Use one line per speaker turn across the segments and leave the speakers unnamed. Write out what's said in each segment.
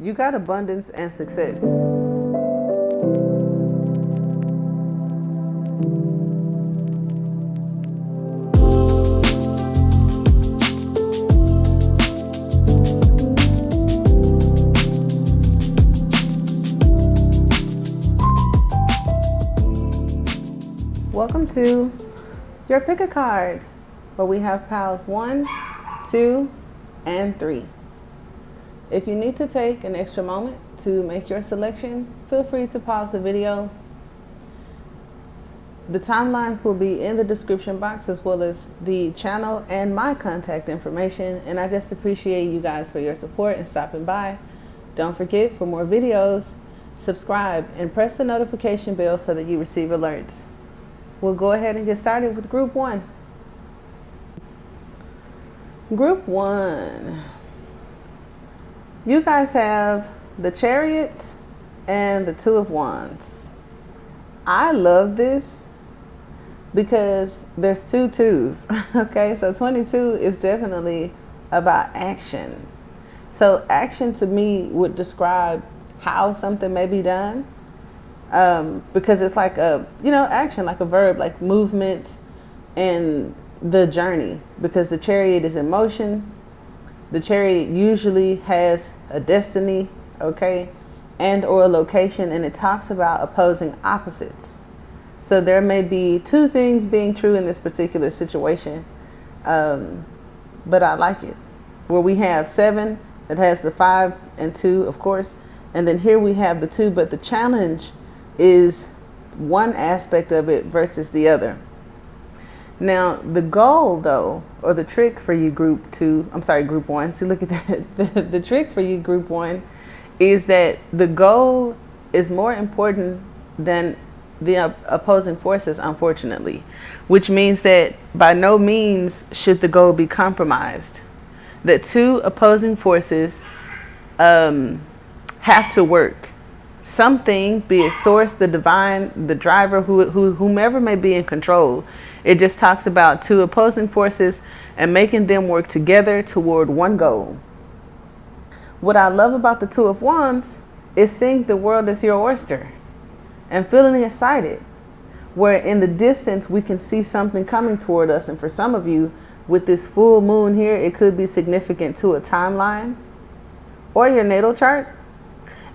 You got abundance and success. Welcome to your pick a card, where we have piles 1, 2, and 3. If you need to take an extra moment to make your selection, feel free to pause the video. The timelines will be in the description box, as well as the channel and my contact information. And I just appreciate you guys for your support and stopping by. Don't forget, for more videos, subscribe and press the notification bell so that you receive alerts. We'll go ahead and get started with group 1. Group 1. You guys have the Chariot and the Two of Wands. I love this because there's two twos. Okay, so 22 is definitely about action. So action to me would describe how something may be done. Because it's like action, like a verb, like movement and the journey. Because the Chariot is in motion. The Chariot usually has a destiny, okay, and or a location, and it talks about opposing opposites. So there may be two things being true in this particular situation, but I like it. Where we have 7, that has the 5 and 2, of course, and then here we have the 2, but the challenge is one aspect of it versus the other. Now, the goal, though, or the trick for you group 1, see, look at that. The trick for you group 1 is that the goal is more important than the opposing forces, unfortunately, which means that by no means should the goal be compromised. That two opposing forces have to work. Something, be it source, the divine, the driver, whomever may be in control. It just talks about two opposing forces and making them work together toward one goal. What I love about the Two of Wands is seeing the world as your oyster and feeling excited. Where in the distance we can see something coming toward us. And for some of you, with this full moon here, it could be significant to a timeline or your natal chart.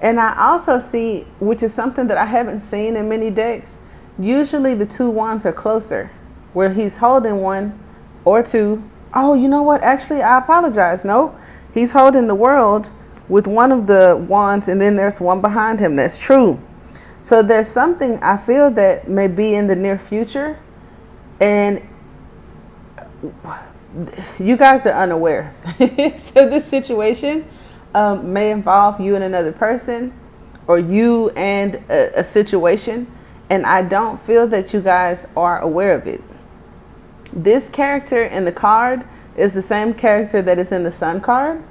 And I also see, which is something that I haven't seen in many decks, usually the two wands are closer, where he's holding one or two. Oh, you know what? Actually, I apologize. Nope. He's holding the world with one of the wands, and then there's one behind him. That's true. So there's something I feel that may be in the near future, and you guys are unaware. So this situation may involve you and another person, or you and a situation, and I don't feel that you guys are aware of it. This character in the card is the same character that is in the Sun card.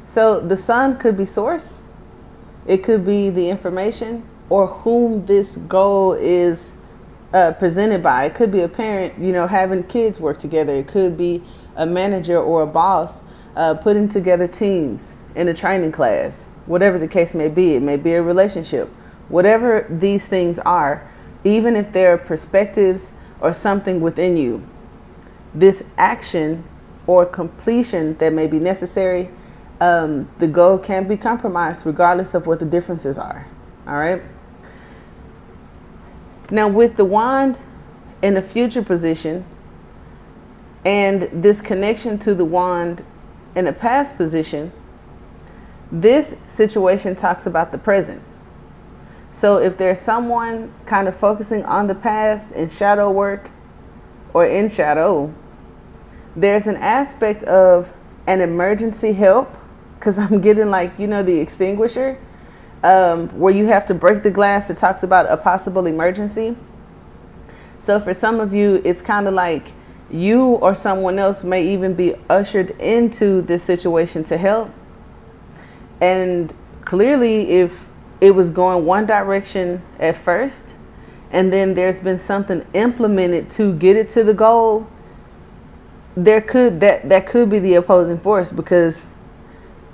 So the Sun could be source, it could be the information, or whom this goal is presented by. It could be a parent, having kids work together. It could be a manager or a boss putting together teams in a training class. Whatever the case may be, it may be a relationship. Whatever these things are, even if they're perspectives or something within you, this action or completion that may be necessary, the goal can be compromised regardless of what the differences are. All right. Now, with the wand in the future position and this connection to the wand in the past position, this situation talks about the present. So if there's someone kind of focusing on the past in shadow work or in shadow, there's an aspect of an emergency help, because I'm getting the extinguisher, where you have to break the glass. It talks about a possible emergency. So for some of you, it's kind of like you or someone else may even be ushered into this situation to help. And clearly, if it was going one direction at first, and then there's been something implemented to get it to the goal, that could be the opposing force, because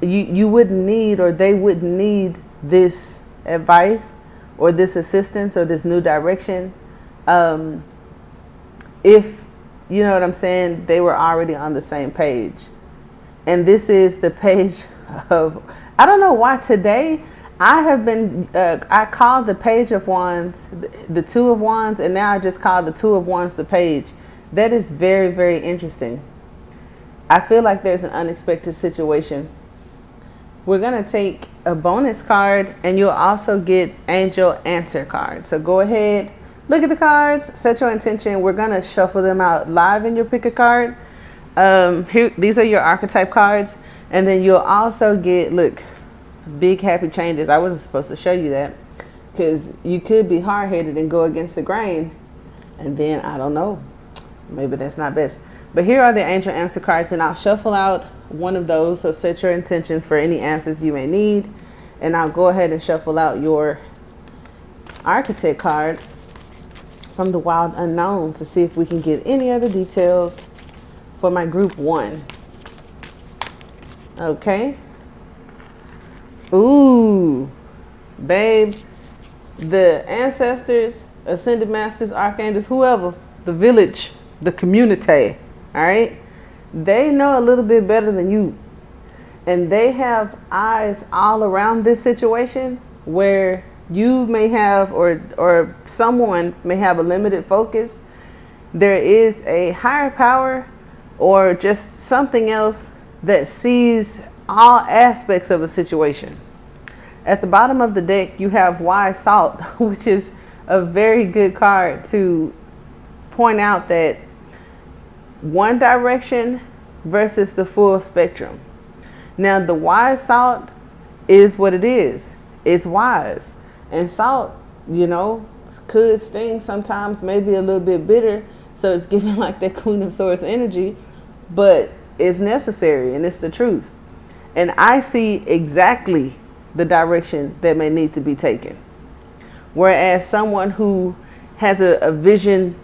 you wouldn't need, or they wouldn't need this advice or this assistance or this new direction if, you know what I'm saying, they were already on the same page. And this is the page of, I don't know why today I have been, I called the Page of Wands the Two of Wands, and now I just call the Two of Wands the Page. That is very, very interesting. I feel like there's an unexpected situation. We're going to take a bonus card, and you'll also get angel answer cards. So go ahead, look at the cards, set your intention. We're going to shuffle them out live in your pick a card. Here, these are your archetype cards. And then you'll also get, look, big happy changes. I wasn't supposed to show you that because you could be hard-headed and go against the grain. And then, I don't know, maybe that's not best. But here are the angel answer cards, and I'll shuffle out one of those. So set your intentions for any answers you may need. And I'll go ahead and shuffle out your architect card from the Wild Unknown to see if we can get any other details for my group 1. Okay. Ooh, babe, the ancestors, ascended masters, archangels, whoever, the village, the community, all right, they know a little bit better than you. And they have eyes all around this situation where you may have, or someone may have a limited focus. There is a higher power or just something else that sees all aspects of a situation. At the bottom of the deck, you have Wise Salt, which is a very good card to point out that one direction versus the full spectrum. Now, the Wise Salt is what it is. It's wise. And salt, you know, could sting sometimes, maybe a little bit bitter. So it's giving like that Queen of Swords energy, but it's necessary and it's the truth. And I see exactly the direction that may need to be taken. Whereas someone who has a vision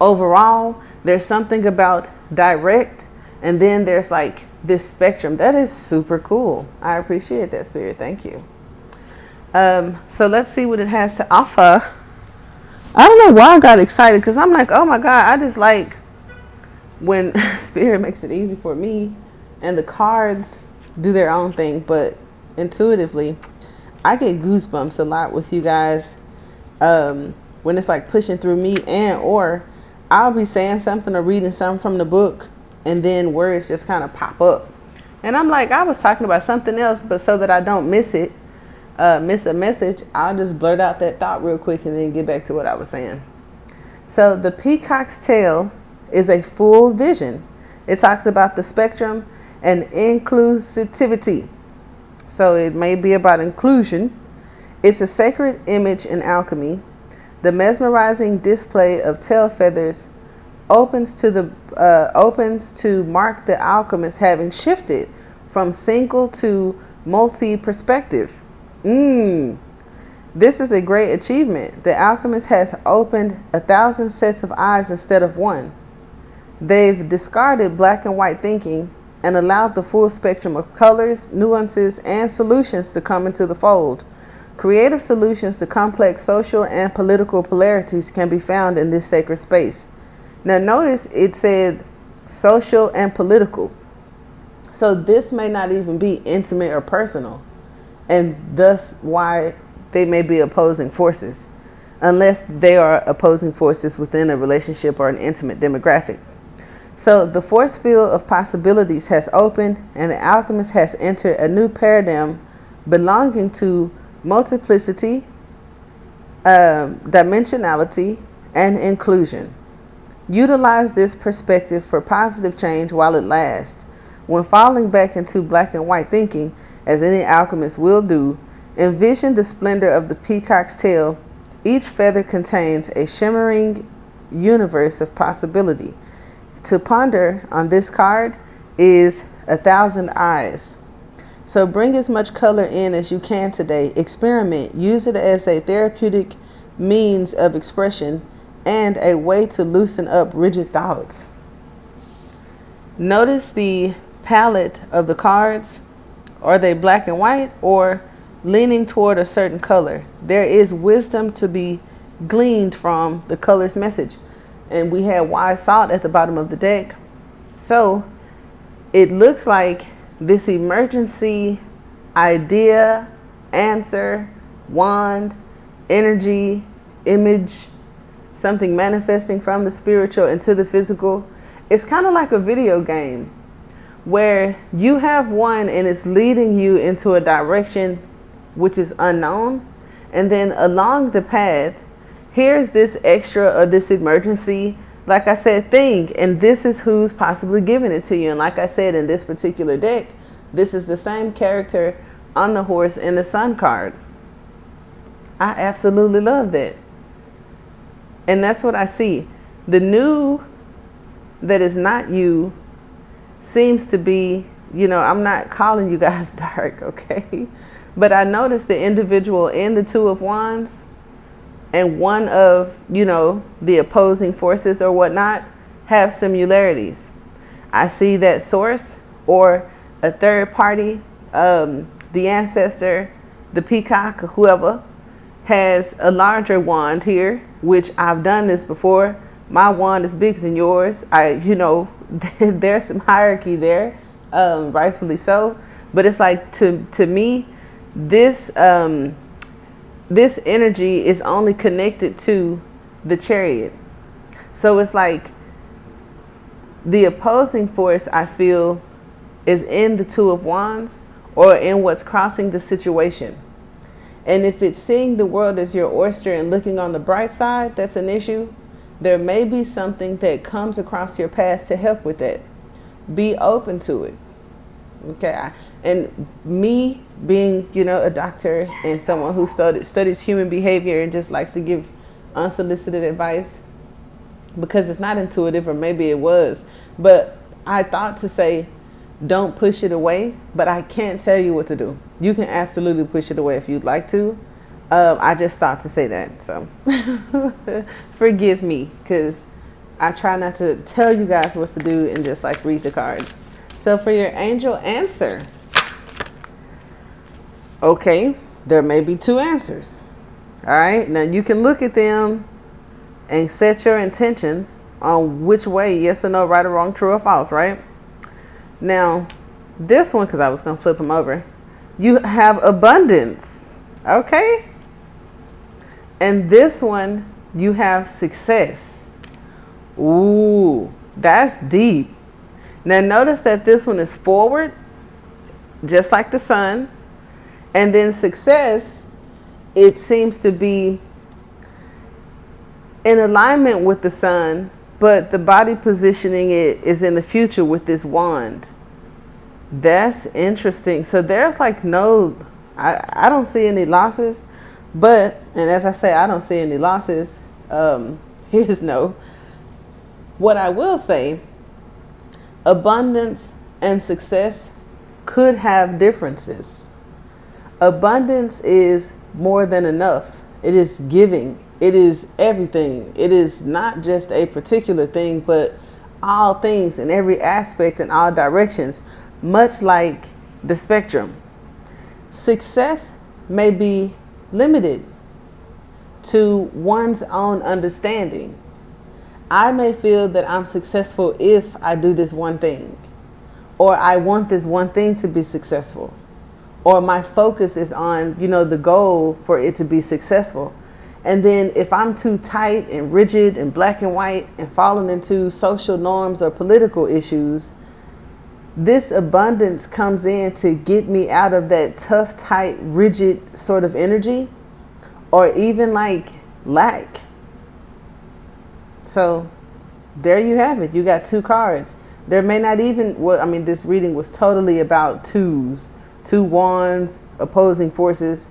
overall, there's something about direct, and then there's like this spectrum. That is super cool. I appreciate that, Spirit. Thank you. So let's see what it has to offer. I don't know why I got excited, because I'm like, oh my God, I just like when Spirit makes it easy for me and the cards do their own thing. But intuitively, I get goosebumps a lot with you guys when it's like pushing through me, and or I'll be saying something or reading something from the book and then words just kind of pop up. And I'm like, I was talking about something else, but so that I don't miss it, miss a message, I'll just blurt out that thought real quick and then get back to what I was saying. So the peacock's tail is a full vision. It talks about the spectrum and inclusivity. So it may be about inclusion. It's a sacred image in alchemy. The mesmerizing display of tail feathers opens to mark the alchemist having shifted from single to multi-perspective. This is a great achievement. The alchemist has opened 1,000 sets of eyes instead of one. They've discarded black and white thinking and allowed the full spectrum of colors, nuances, and solutions to come into the fold. Creative solutions to complex social and political polarities can be found in this sacred space. Now notice it said social and political. So this may not even be intimate or personal, and thus why they may be opposing forces, unless they are opposing forces within a relationship or an intimate demographic. So the force field of possibilities has opened, and the alchemist has entered a new paradigm belonging to multiplicity, dimensionality, and inclusion. Utilize this perspective for positive change while it lasts. When falling back into black and white thinking, as any alchemist will do, envision the splendor of the peacock's tail. Each feather contains a shimmering universe of possibility. To ponder on this card is 1,000 eyes. So bring as much color in as you can today. Experiment. Use it as a therapeutic means of expression and a way to loosen up rigid thoughts. Notice the palette of the cards. Are they black and white or leaning toward a certain color? There is wisdom to be gleaned from the color's message. And we had wise salt at the bottom of the deck. So it looks like this emergency idea, answer, wand, energy, image, something manifesting from the spiritual into the physical. It's kind of like a video game where you have one and it's leading you into a direction which is unknown. And then along the path, here's this extra or this emergency, like I said, thing. And this is who's possibly giving it to you. And like I said, in this particular deck, this is the same character on the horse in the sun card. I absolutely love that. And that's what I see. The new that is not you seems to be, you know, I'm not calling you guys dark, okay? But I noticed the individual in the Two of Wands and one of, you know, the opposing forces or whatnot have similarities. I see that source or a third party, the ancestor, the peacock, or whoever, has a larger wand here, which I've done this before. My wand is bigger than yours. You know, there's some hierarchy there, rightfully so. But it's like, to me, this this energy is only connected to the Chariot. So it's like the opposing force, I feel, is in the Two of Wands or in what's crossing the situation. And if it's seeing the world as your oyster and looking on the bright side, that's an issue. There may be something that comes across your path to help with that. Be open to it. Okay. And me being, you know, a doctor and someone who studies human behavior and just likes to give unsolicited advice, because it's not intuitive, or maybe it was, but I thought to say, don't push it away, but I can't tell you what to do. You can absolutely push it away if you'd like to. I just thought to say that. So forgive me, because I try not to tell you guys what to do and just like read the cards. So for your angel answer, okay, there may be two answers. All right. Now you can look at them and set your intentions on which way, yes or no, right or wrong, true or false, right? Now, this one, because I was going to flip them over, you have abundance, okay? And this one, you have success. Ooh, that's deep. Now, notice that this one is forward, just like the sun. And then success, it seems to be in alignment with the sun, but the body positioning it is in the future with this wand. That's interesting. So there's like no, I don't see any losses, but, and as I say, I don't see any losses. Here's no. What I will say, abundance and success could have differences. Abundance is more than enough. It is giving. It is everything. It is not just a particular thing, but all things in every aspect in all directions, much like the spectrum. Success may be limited to one's own understanding. I may feel that I'm successful if I do this one thing, or I want this one thing to be successful, or my focus is on, you know, the goal for it to be successful. And then if I'm too tight and rigid and black and white and falling into social norms or political issues, this abundance comes in to get me out of that tough, tight, rigid sort of energy, or even like lack. So there you have it. You got two cards. There may not even, well, I mean, this reading was totally about twos, two wands, opposing forces,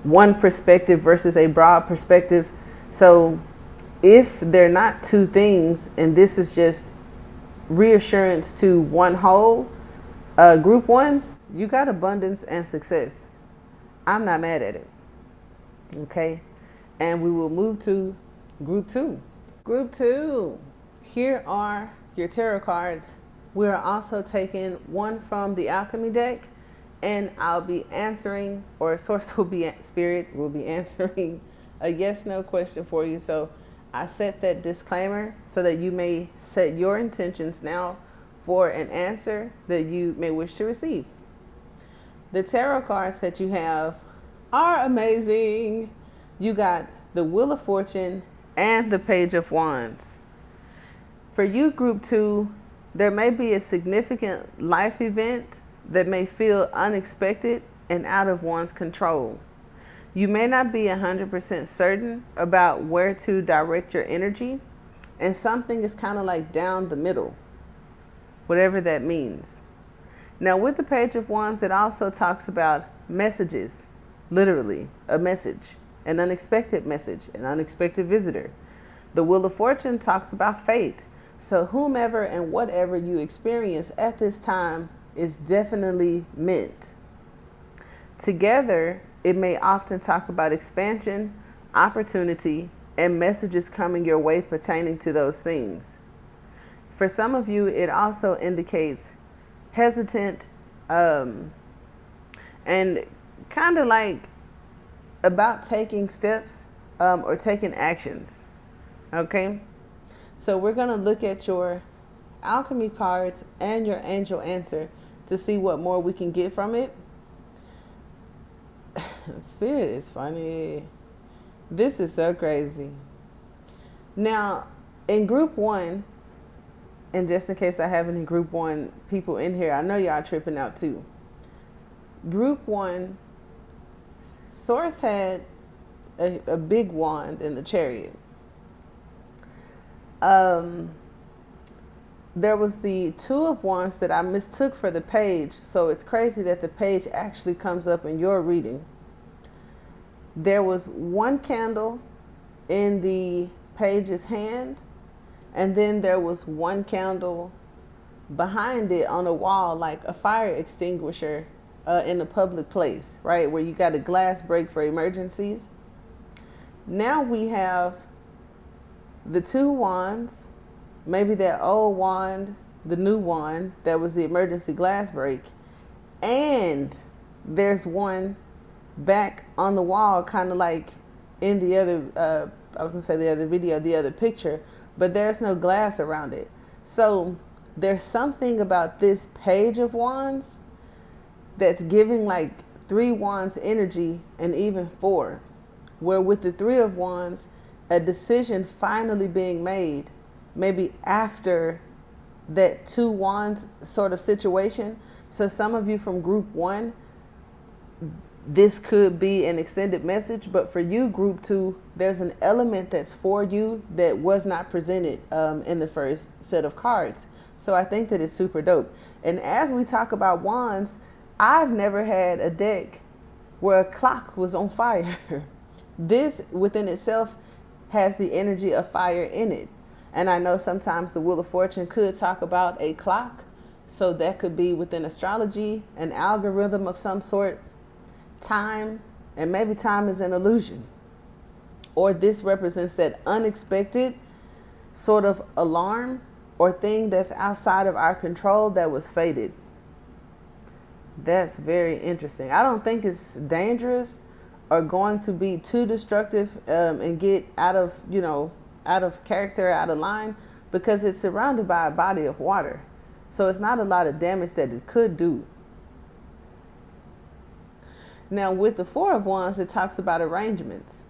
one perspective versus a broad perspective. So if they're not two things, and this is just reassurance to one whole, group one, you got abundance and success. I'm not mad at it. Okay. And we will move to group two. Group two. Here are your tarot cards We're also taking one from the alchemy deck, and I'll be answering, or source will be, spirit will be answering a yes no question for you. So I set that disclaimer so that you may set your intentions now for an answer that you may wish to receive. The tarot cards that you have are amazing. You got the Wheel of Fortune and the Page of Wands. For you, group 2, there may be a significant life event that may feel unexpected and out of one's control. You may not be 100% certain about where to direct your energy, and something is kind of like down the middle, whatever that means. Now, with the Page of Wands, it also talks about messages, literally, a message, an unexpected message, an unexpected visitor. The Wheel of Fortune talks about fate. So whomever and whatever you experience at this time is definitely meant. Together, it may often talk about expansion, opportunity, and messages coming your way pertaining to those things. For some of you, it also indicates hesitant and kind of like about taking steps or taking actions. Okay, so we're going to look at your alchemy cards and your angel answer to see what more we can get from it. Spirit is funny. This is so crazy. Now, in group 1, and just in case I have any group 1 people in here, I know y'all tripping out too. Group 1, Source had a big wand in the Chariot. There was the Two of Wands that I mistook for the Page, so it's crazy that the Page actually comes up in your reading. There was one candle in the Page's hand, and then there was one candle behind it on a wall, like a fire extinguisher in a public place, right? Where you got a glass break for emergencies. Now we have the two wands, maybe that old wand, the new wand that was the emergency glass break, and there's one back on the wall, kind of like in the other, I was gonna say the other video, the other picture, but there's no glass around it. So there's something about this Page of Wands that's giving like 3 wands energy, and even 4, where with the 3 of Wands, a decision finally being made, maybe after that 2 wands sort of situation. So some of you from group 1, this could be an extended message, but for you, group 2, there's an element that's for you that was not presented in the first set of cards. So I think that it's super dope. And as we talk about wands, I've never had a deck where a clock was on fire. This within itself has the energy of fire in it. And I know sometimes the Wheel of Fortune could talk about a clock. So that could be within astrology, an algorithm of some sort, time, and maybe time is an illusion. Or this represents that unexpected sort of alarm or thing that's outside of our control that was fated. That's very interesting. I don't think it's dangerous or going to be too destructive and get out of, out of character, out of line, because it's surrounded by a body of water. So it's not a lot of damage that it could do. Now with the 4 of Wands, it talks about arrangements.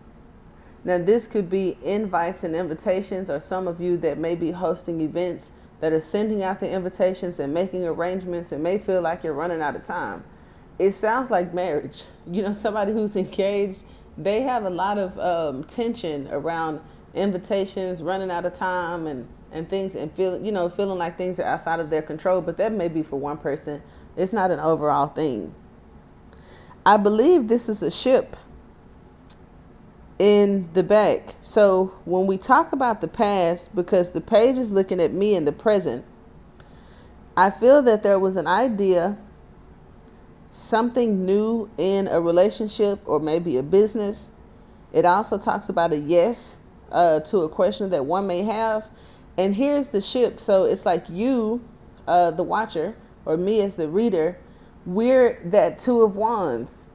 Now this could be invites and invitations, or some of you that may be hosting events that are sending out the invitations and making arrangements and may feel like you're running out of time. It sounds like marriage. Somebody who's engaged, they have a lot of tension around invitations, running out of time and things, and feeling like things are outside of their control. But that may be for one person. It's not an overall thing. I believe this is a ship in the back. So when we talk about the past, because the Page is looking at me in the present, I feel that there was an idea, something new in a relationship or maybe a business. It also talks about a yes to a question that one may have. And here's the ship. So it's like you the watcher, or me as the reader, we're that Two of Wands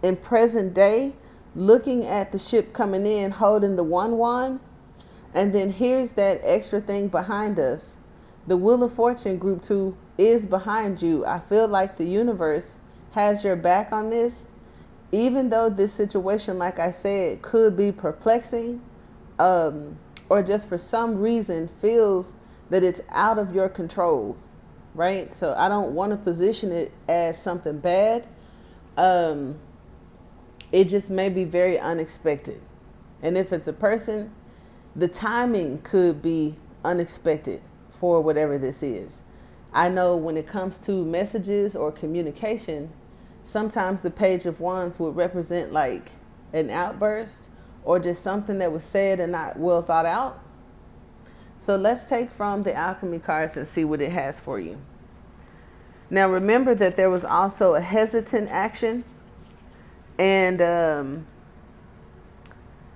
in present day, looking at the ship coming in, holding the one wand. And then here's that extra thing behind us. The Wheel of Fortune group 2 is behind you. I feel like the universe has your back on this. Even though this situation, like I said, could be perplexing, or just for some reason feels that it's out of your control, right? So I don't want to position it as something bad. It just may be very unexpected. And if it's a person, the timing could be unexpected for whatever this is. I know when it comes to messages or communication, sometimes the Page of Wands would represent like an outburst or just something that was said and not well thought out. So let's take from the Alchemy cards and see what it has for you. Now remember that there was also a hesitant action and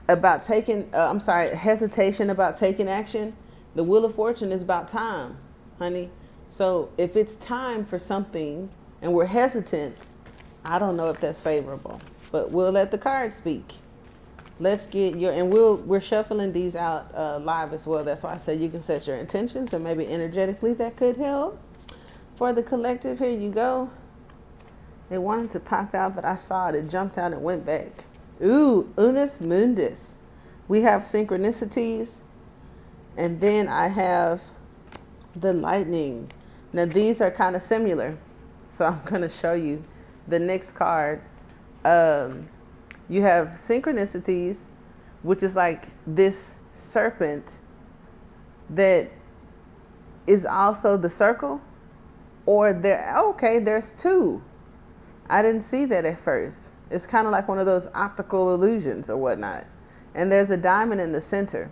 hesitation about taking action. The Wheel of Fortune is about time, honey. So if it's time for something and we're hesitant, I don't know if that's favorable, but we'll let the cards speak. Let's get your, and we're shuffling these out live as well. That's why I said you can set your intentions, and maybe energetically that could help. For the collective, here you go. It wanted to pop out, but I saw it. It jumped out and went back. Ooh, Unus Mundus. We have synchronicities. And then I have the lightning. Now these are kind of similar. So I'm going to show you the next card. You have synchronicities, which is like this serpent that is also the circle. Or there's two. I didn't see that at first. It's kind of like one of those optical illusions or whatnot. And there's a diamond in the center.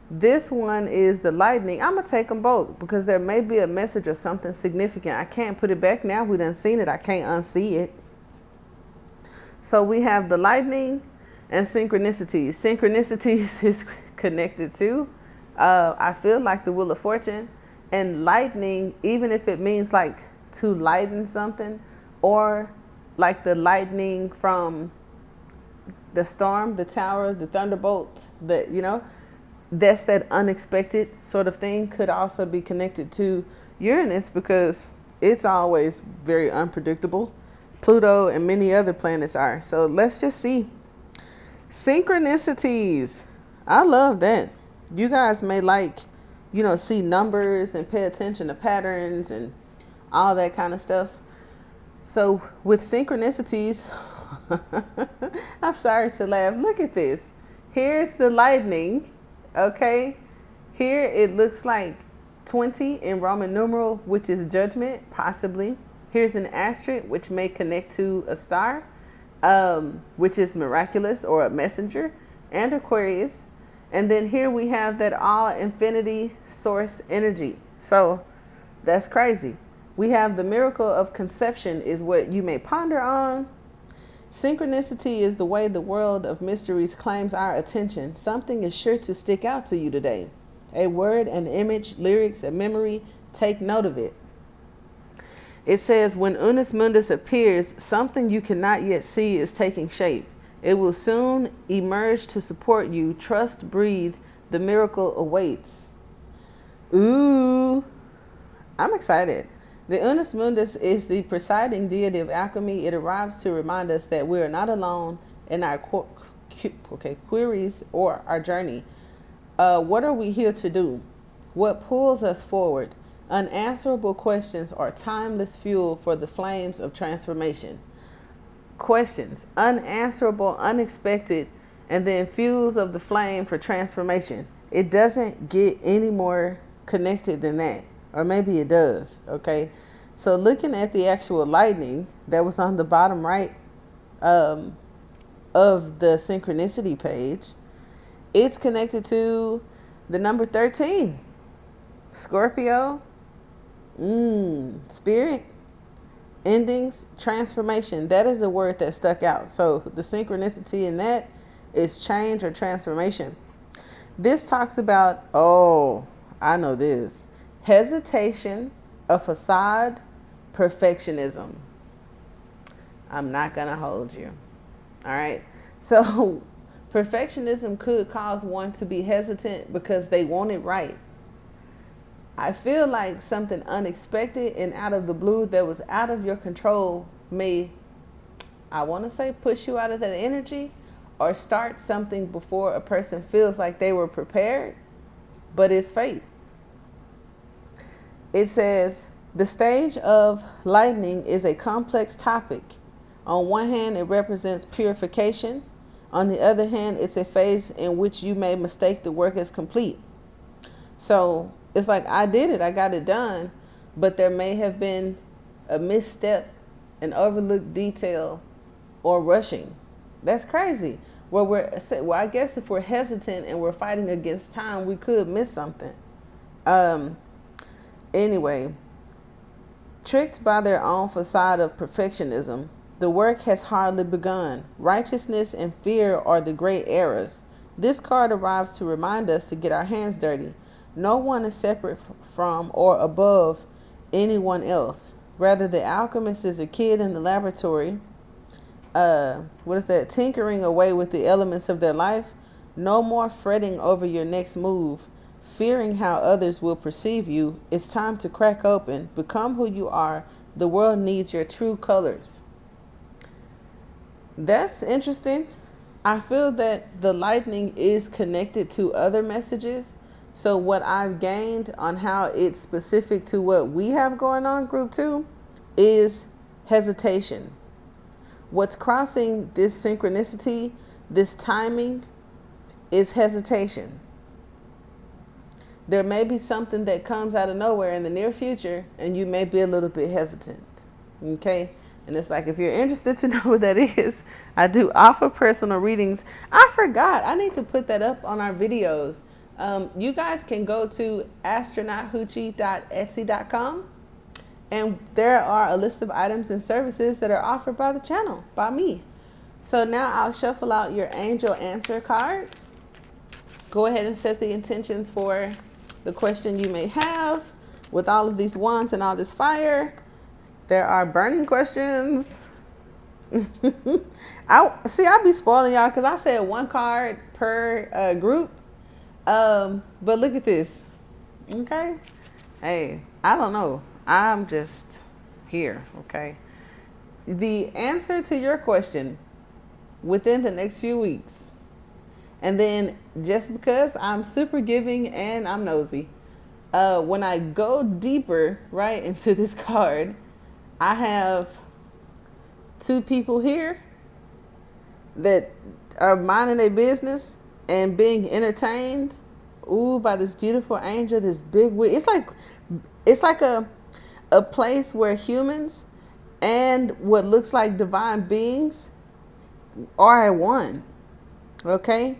This one is the lightning. I'm going to take them both because there may be a message or something significant. I can't put it back now. We done seen it. I can't unsee it. So we have the lightning and synchronicities. Synchronicities is connected to, I feel like the Wheel of Fortune. And lightning, even if it means like to lighten something, or like the lightning from the storm, the tower, the thunderbolt, that's that unexpected sort of thing, could also be connected to Uranus because it's always very unpredictable. Pluto and many other planets are. So let's just see. Synchronicities. I love that. You guys may see numbers and pay attention to patterns and all that kind of stuff. So with synchronicities, I'm sorry to laugh. Look at this. Here's the lightning. Okay. Here it looks like 20 in Roman numeral, which is judgment, possibly. Here's an asterisk, which may connect to a star, which is miraculous or a messenger, and Aquarius. And then here we have that all infinity source energy. So that's crazy. We have the miracle of conception is what you may ponder on. Synchronicity is the way the world of mysteries claims our attention. Something is sure to stick out to you today. A word, an image, lyrics, a memory. Take note of it. It says, when Unus Mundus appears, something you cannot yet see is taking shape. It will soon emerge to support you. Trust, breathe. The miracle awaits. Ooh, I'm excited. The Unus Mundus is the presiding deity of alchemy. It arrives to remind us that we are not alone in our queries or our journey. What are we here to do? What pulls us forward? Unanswerable questions are timeless fuel for the flames of transformation. Questions, unanswerable, unexpected, and then fuels of the flame for transformation. It doesn't get any more connected than that, or maybe it does. Okay, so looking at the actual lightning that was on the bottom right of the synchronicity page, it's connected to the number 13, Scorpio, spirit, endings, transformation. That is the word that stuck out. So the synchronicity in that is change or transformation. This talks about, I know this, hesitation a facade, perfectionism. I'm not going to hold you. All right. So perfectionism could cause one to be hesitant because they want it right. I feel like something unexpected and out of the blue that was out of your control may, I want to say, push you out of that energy or start something before a person feels like they were prepared, but it's fate. It says, the stage of lightning is a complex topic. On one hand, it represents purification. On the other hand, it's a phase in which you may mistake the work as complete. So it's like, I did it, I got it done, but there may have been a misstep, an overlooked detail, or rushing. That's crazy. Well, I guess if we're hesitant and we're fighting against time, we could miss something. Anyway, tricked by their own facade of perfectionism, the work has hardly begun. Righteousness and fear are the great errors. This card arrives to remind us to get our hands dirty. No one is separate from or above anyone else. Rather, the alchemist is a kid in the laboratory, tinkering away with the elements of their life. No more fretting over your next move, fearing how others will perceive you. It's time to crack open, become who you are. The world needs your true colors. That's interesting. I feel that the lightning is connected to other messages. So what I've gained on how it's specific to what we have going on, group 2, is hesitation. What's crossing this synchronicity, this timing, is hesitation. There may be something that comes out of nowhere in the near future, and you may be a little bit hesitant. Okay? And it's like, if you're interested to know what that is, I do offer personal readings. I forgot. I need to put that up on our videos. You guys can go to astronauthoochie.etsy.com, and there are a list of items and services that are offered by the channel, by me. So now I'll shuffle out your angel answer card. Go ahead and set the intentions for the question you may have. With all of these wands and all this fire, there are burning questions. I be spoiling y'all because I said one card per group. But look at this. Okay. Hey, I don't know. I'm just here. Okay. The answer to your question within the next few weeks. And then just because I'm super giving and I'm nosy, when I go deeper right into this card, I have 2 people here that are minding their business and being entertained, by this beautiful angel, this big wig. It's like a place where humans and what looks like divine beings are at one. Okay?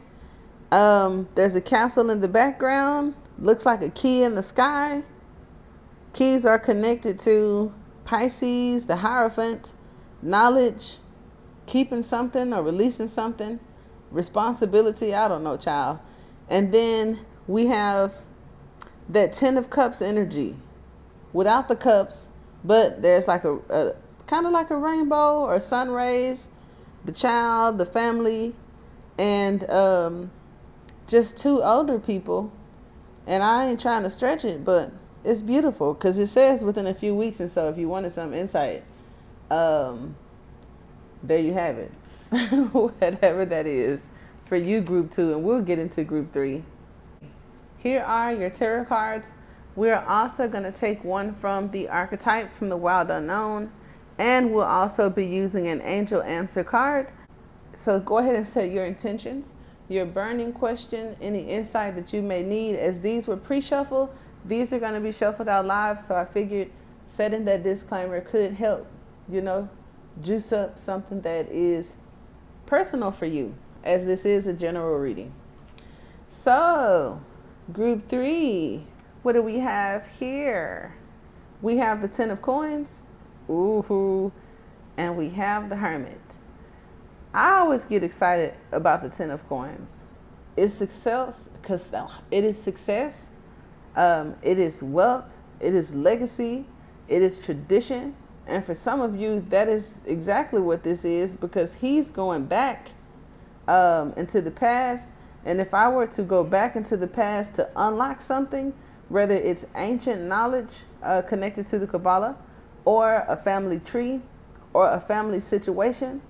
There's a castle in the background. Looks like a key in the sky. Keys are connected to Pisces, the Hierophant, knowledge, keeping something or releasing something, responsibility, I don't know, child. And then we have that 10 of Cups energy without the cups, but there's like a kind of like a rainbow or sun rays, the child, the family, and just 2 older people. And I ain't trying to stretch it, but it's beautiful because it says within a few weeks. And so if you wanted some insight, there you have it. Whatever that is for you, group 2, and we'll get into group 3. Here are your tarot cards. We're also going to take one from the archetype from the Wild Unknown, and we'll also be using an angel answer card. So go ahead and set your intentions, your burning question, any insight that you may need. As these were pre-shuffled, these are going to be shuffled out live, so I figured setting that disclaimer could help, juice up something that is personal for you, as this is a general reading. So, group 3, what do we have here? We have the 10 of Coins, ooh, and we have the Hermit. I always get excited about the 10 of Coins. It's success, because it is success, it is wealth, it is legacy, It is tradition. And for some of you, that is exactly what this is, because he's going back into the past. And if I were to go back into the past to unlock something, whether it's ancient knowledge connected to the Kabbalah, or a family tree, or a family situation.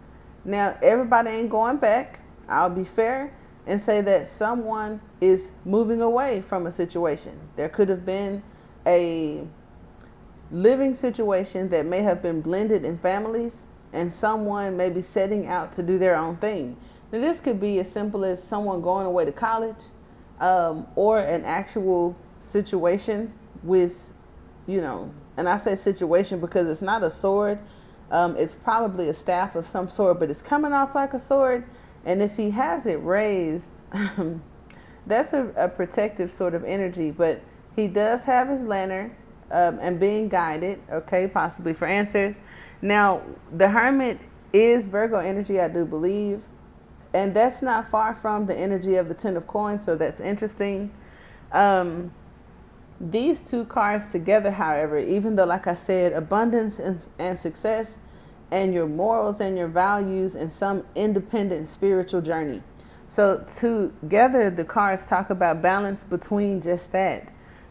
Now, everybody ain't going back. I'll be fair and say that someone is moving away from a situation. There could have been a living situation that may have been blended in families, and someone may be setting out to do their own thing. Now, this could be as simple as someone going away to college, or an actual situation with, and I say situation because it's not a sword. It's probably a staff of some sort, but it's coming off like a sword. And if he has it raised, that's a protective sort of energy. But he does have his lantern and being guided, okay, possibly for answers. Now, the Hermit is Virgo energy, I do believe. And that's not far from the energy of the Ten of Coins, so that's interesting. These two cards together, however, even though, like I said, abundance and success, and your morals and your values, and some independent spiritual journey. So together, the cards talk about balance between just that,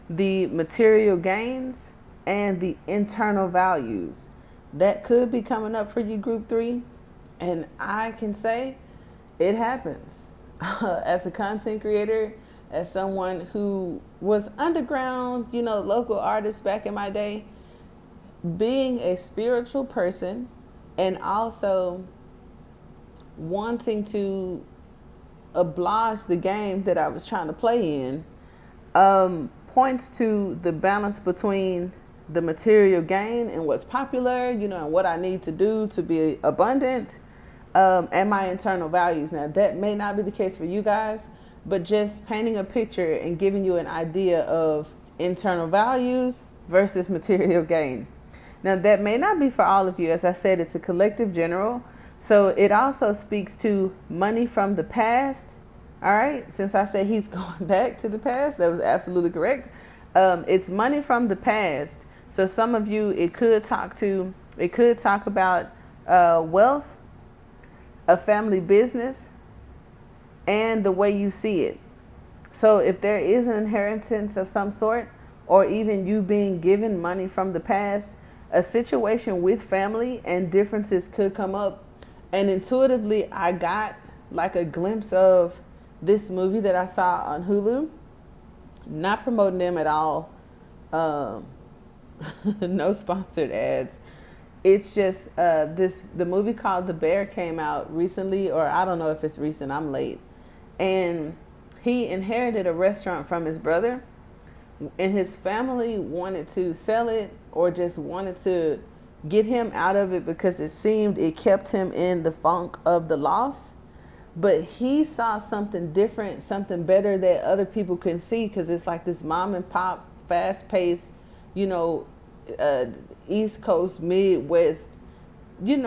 the material gains and the internal values. That could be coming up for you, Group 3. And I can say it happens. As a content creator, as someone who was underground, local artist back in my day, being a spiritual person and also wanting to oblige the game that I was trying to play in, points to the balance between the material gain and what's popular, and what I need to do to be abundant, and my internal values. Now, that may not be the case for you guys, but just painting a picture and giving you an idea of internal values versus material gain. Now, that may not be for all of you. As I said, it's a collective general. So it also speaks to money from the past. All right. Since I said he's going back to the past, that was absolutely correct. It's money from the past. So some of you, it could talk about wealth, a family business, and the way you see it. So if there is an inheritance of some sort, or even you being given money from the past, a situation with family and differences could come up. And intuitively, I got like a glimpse of this movie that I saw on Hulu. Not promoting them at all. No sponsored ads. It's just the movie called The Bear came out recently, or I don't know if it's recent, I'm late. And he inherited a restaurant from his brother, and his family wanted to sell it, or just wanted to get him out of it because it seemed it kept him in the funk of the loss. But he saw something different, something better that other people couldn't see, because it's like this mom and pop, fast paced, East Coast, Midwest, good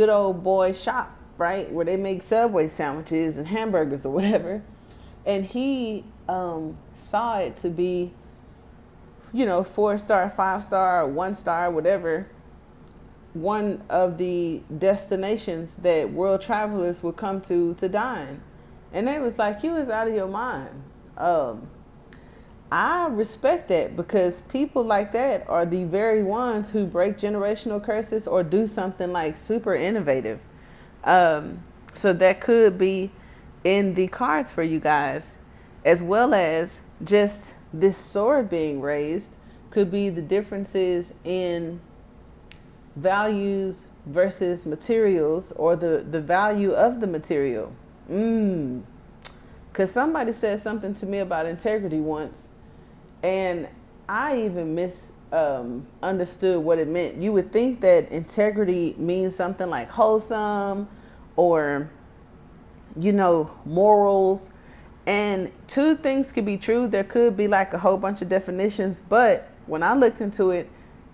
old boy shop, right? Where they make Subway sandwiches and hamburgers or whatever. And he saw it to be, 4-star, 5-star, 1-star, whatever, one of the destinations that world travelers would come to dine. And they was like, you was out of your mind. I respect that, because people like that are the very ones who break generational curses or do something like super innovative. So that could be in the cards for you guys, as well as just this sword being raised could be the differences in values versus materials, or the value of the material. Because somebody said something to me about integrity once, and I even misunderstood what it meant. You would think that integrity means something like wholesome, or morals. And two things could be true. There could be like a whole bunch of definitions, but when I looked into it,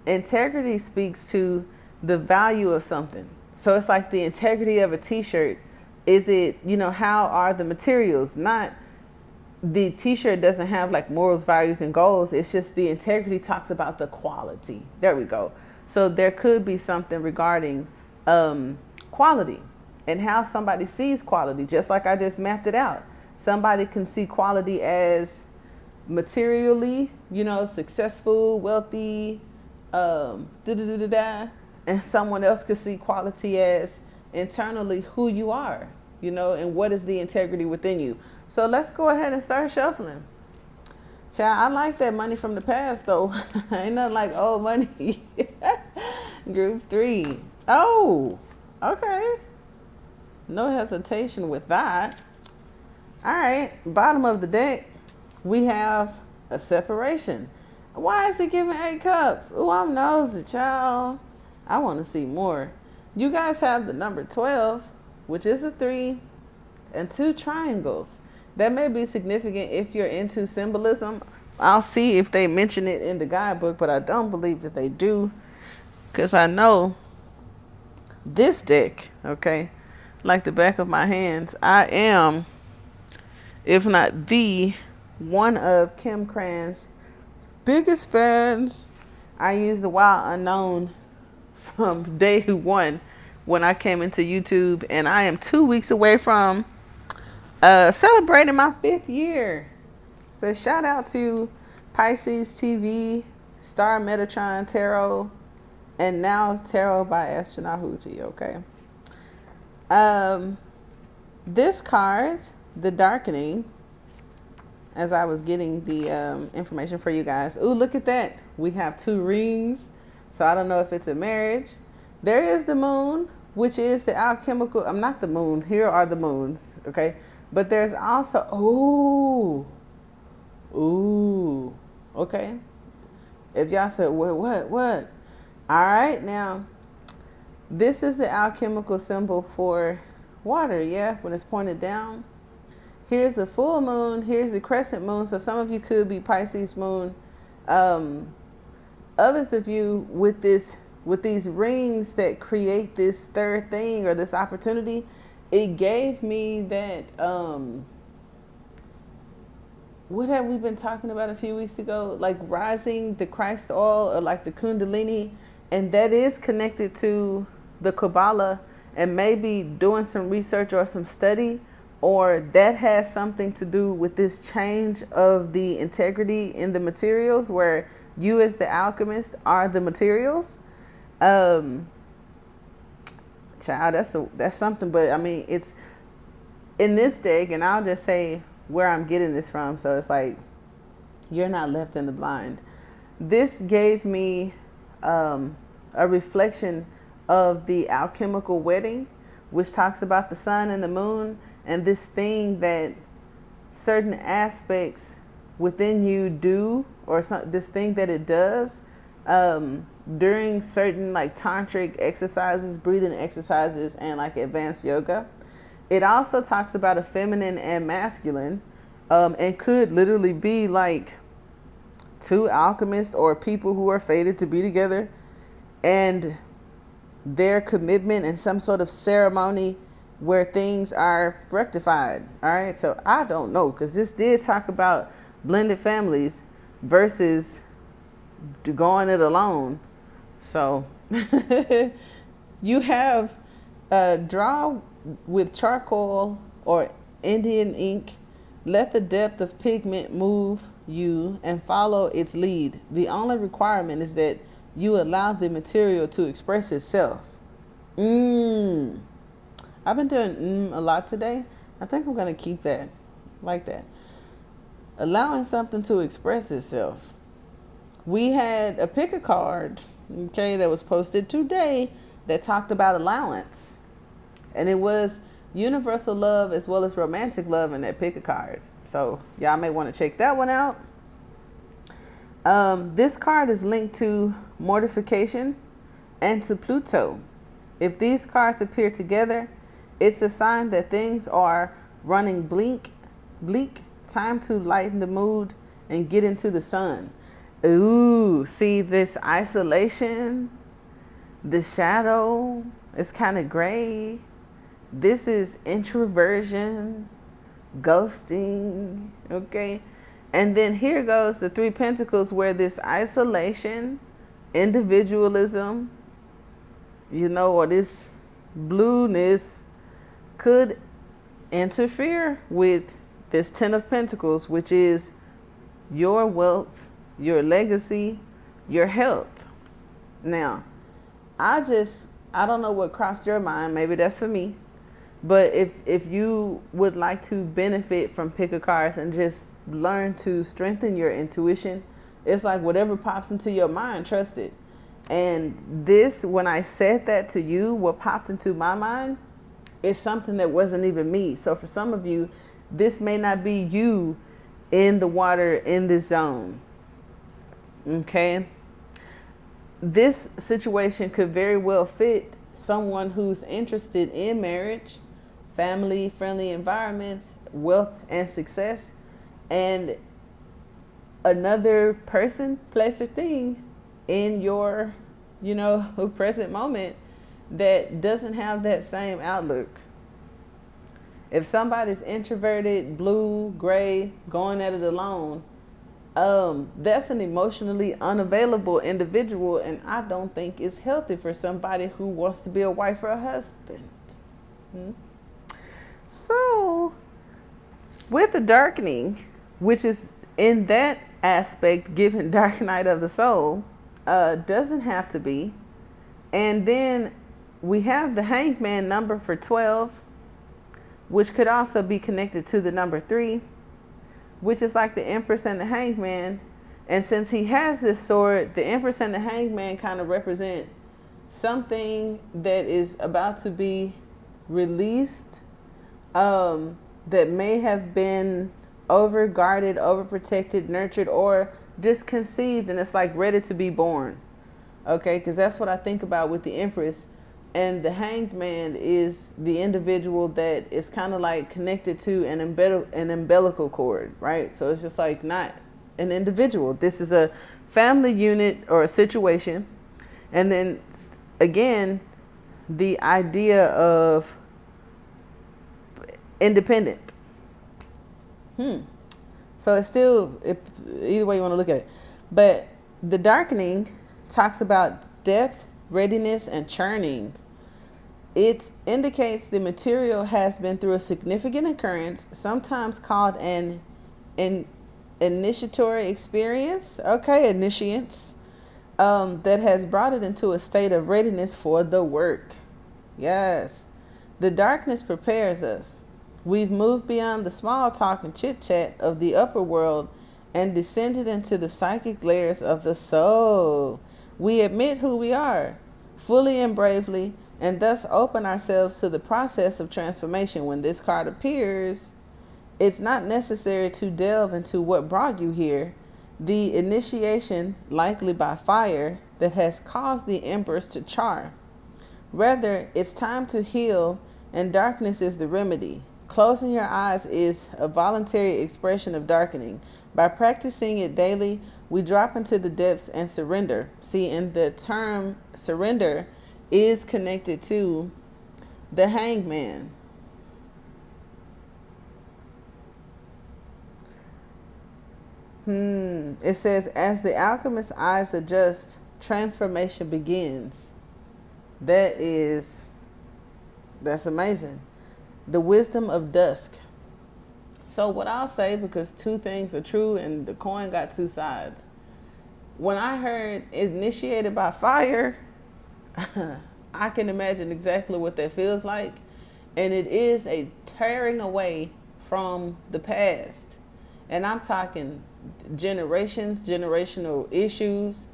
integrity speaks to the value of something. So it's like the integrity of a t-shirt. Is it, how are the materials? Not the t-shirt doesn't have like morals, values, and goals. It's just the integrity talks about the quality. There we go. So there could be something regarding quality and how somebody sees quality, just like I just mapped it out. Somebody can see quality as materially, successful, wealthy, and someone else could see quality as internally who you are, and what is the integrity within you. So let's go ahead and start shuffling. Child, I like that money from the past though. Ain't nothing like old money. Group 3. Oh, okay. No hesitation with that. All right, bottom of the deck, we have a separation. Why is it giving 8 cups? Oh, I'm nosy, child. I want to see more. You guys have the number 12, which is a 3, and 2 triangles. That may be significant if you're into symbolism. I'll see if they mention it in the guidebook, but I don't believe that they do, because I know this deck, okay, like the back of my hands. I am, if not the one of Kim Cran's biggest fans. I use the Wild Unknown from day one when I came into YouTube, and I am 2 weeks away from celebrating my 5th year. So shout out to Pisces TV, Star Metatron Tarot, and now Tarot by Astronaut Hoochie, okay? This card, The Darkening, as I was getting the information for you guys. Ooh, look at that. We have 2 rings. So I don't know if it's a marriage. There is the moon, which is the alchemical. I'm not the moon. Here are the moons, okay? But there's also, ooh, okay. If y'all said, what? All right, now, this is the alchemical symbol for water, yeah, when it's pointed down. Here's the full moon. Here's the crescent moon. So some of you could be Pisces moon. Others of you with these rings that create this third thing or this opportunity, it gave me that, what have we been talking about a few weeks ago? Like rising the Christ oil, or like the Kundalini. And that is connected to the Kabbalah, and maybe doing some research or some study, or that has something to do with this change of the integrity in the materials, where you as the alchemist are the materials. Child, that's something. But I mean, it's in this deck, and I'll just say where I'm getting this from. So it's like, you're not left in the blind. This gave me a reflection of the alchemical wedding, which talks about the sun and the moon, and this thing that certain aspects within you do, or this thing that it does during certain like tantric exercises, breathing exercises, and like advanced yoga. It also talks about a feminine and masculine, and could literally be like 2 alchemists or people who are fated to be together, and their commitment in some sort of ceremony where things are rectified. All right, so I don't know, because this did talk about blended families versus going it alone. So you have draw with charcoal or Indian ink. Let the depth of pigment move you and follow its lead. The only requirement is that you allow the material to express itself. I've been doing a lot today. I think I'm going to keep that like that. Allowing something to express itself. We had a pick a card, okay, that was posted today that talked about allowance. And it was universal love as well as romantic love in that pick a card. So y'all may want to check that one out. This card is linked to mortification and to Pluto. If these cards appear together, it's a sign that things are running bleak. Time to lighten the mood and get into the sun. Ooh, see this isolation, the shadow, it's kind of gray. This is introversion. ghosting, okay? And then here goes the Three Pentacles, where this isolation, individualism, or this blueness could interfere with this Ten of Pentacles, which is your wealth, your legacy, your health. Now, I don't know what crossed your mind. Maybe that's for me. But if you would like to benefit from pick a cards and just learn to strengthen your intuition, it's like whatever pops into your mind, trust it. And this, when I said that to you, what popped into my mind is something that wasn't even me. So for some of you, this may not be you in the water in this zone. Okay? This situation could very well fit someone who's interested in marriage, family friendly environments, wealth and success, and another person, place, or thing in your, present moment that doesn't have that same outlook. If somebody's introverted, blue, gray, going at it alone, that's an emotionally unavailable individual, and I don't think it's healthy for somebody who wants to be a wife or a husband. So, with the darkening, which is in that aspect given dark night of the soul, doesn't have to be. And then we have the Hangman number for 12, which could also be connected to the number 3, which is like the Empress and the Hangman. And since he has this sword, the Empress and the Hangman kind of represent something that is about to be released, that may have been overguarded, overprotected, nurtured, or just conceived, and it's like ready to be born. Okay, because that's what I think about with the Empress. And the Hanged Man is the individual that is kind of like connected to an umbilical cord, right? So it's just like not an individual. This is a family unit or a situation. And then again, the idea of independent. So it's still, either way you want to look at it. But the darkening talks about depth, readiness, and churning. It indicates the material has been through a significant occurrence, sometimes called an initiatory experience, initiance, that has brought it into a state of readiness for the work. Yes, the darkness prepares us. We've moved beyond the small talk and chit-chat of the upper world and descended into the psychic layers of the soul. We admit who we are, fully and bravely, and thus open ourselves to the process of transformation. When this card appears, it's not necessary to delve into what brought you here, the initiation, likely by fire, that has caused the embers to char. Rather, it's time to heal, and darkness is the remedy. Closing your eyes is a voluntary expression of darkening. By practicing it daily, we drop into the depths and surrender. See, and the term surrender is connected to the Hangman. It says, as the alchemist's eyes adjust, transformation begins. That's amazing. The wisdom of dusk. So what I'll say, because two things are true and the coin got two sides. When I heard initiated by fire, I can imagine exactly what that feels like. And it is a tearing away from the past. And I'm talking generations, generational issues,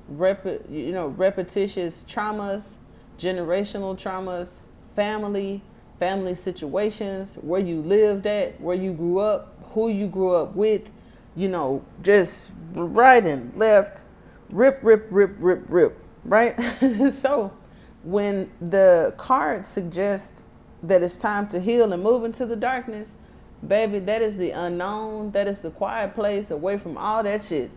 repetitious traumas, generational traumas, family situations, where you lived at, where you grew up, who you grew up with, just right and left, rip, right? So when the cards suggest that it's time to heal and move into the darkness, baby, that is the unknown. That is the quiet place away from all that shit.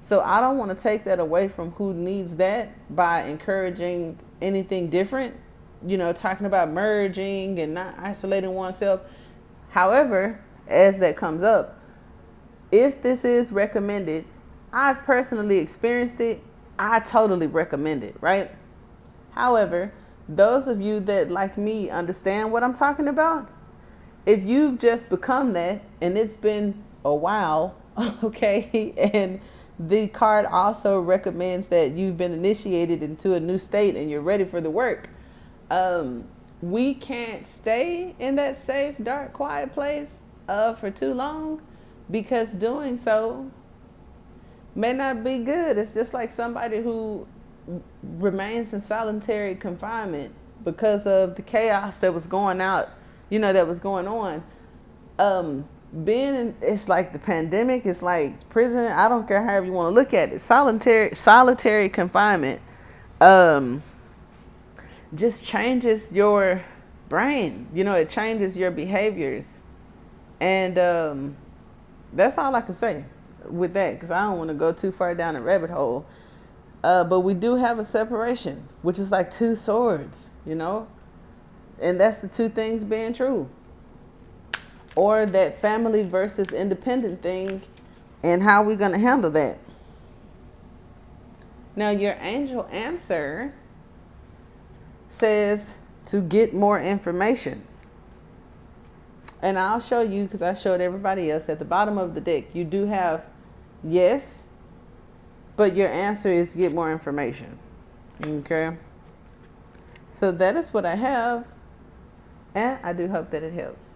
So I don't want to take that away from who needs that by encouraging anything different, talking about merging and not isolating oneself. However, as that comes up, if this is recommended, I've personally experienced it. I totally recommend it, right? However, those of you that, like me, understand what I'm talking about, if you've just become that and it's been a while, okay, and the card also recommends that you've been initiated into a new state and you're ready for the work, we can't stay in that safe, dark, quiet place for too long, because doing so may not be good. It's just like somebody who remains in solitary confinement because of the chaos that was going out, that was going on. Being in, it's like the pandemic, it's like prison. I don't care however you want to look at it. Solitary confinement just changes your brain. It changes your behaviors. And that's all I can say with that, because I don't want to go too far down a rabbit hole. But we do have a separation, which is like two swords, and that's the two things being true. Or that family versus independent thing, and how we're going to handle that. Now, your angel answer says to get more information. And I'll show you, because I showed everybody else at the bottom of the deck. You do have yes, but your answer is get more information. Okay? So that is what I have. And I do hope that it helps.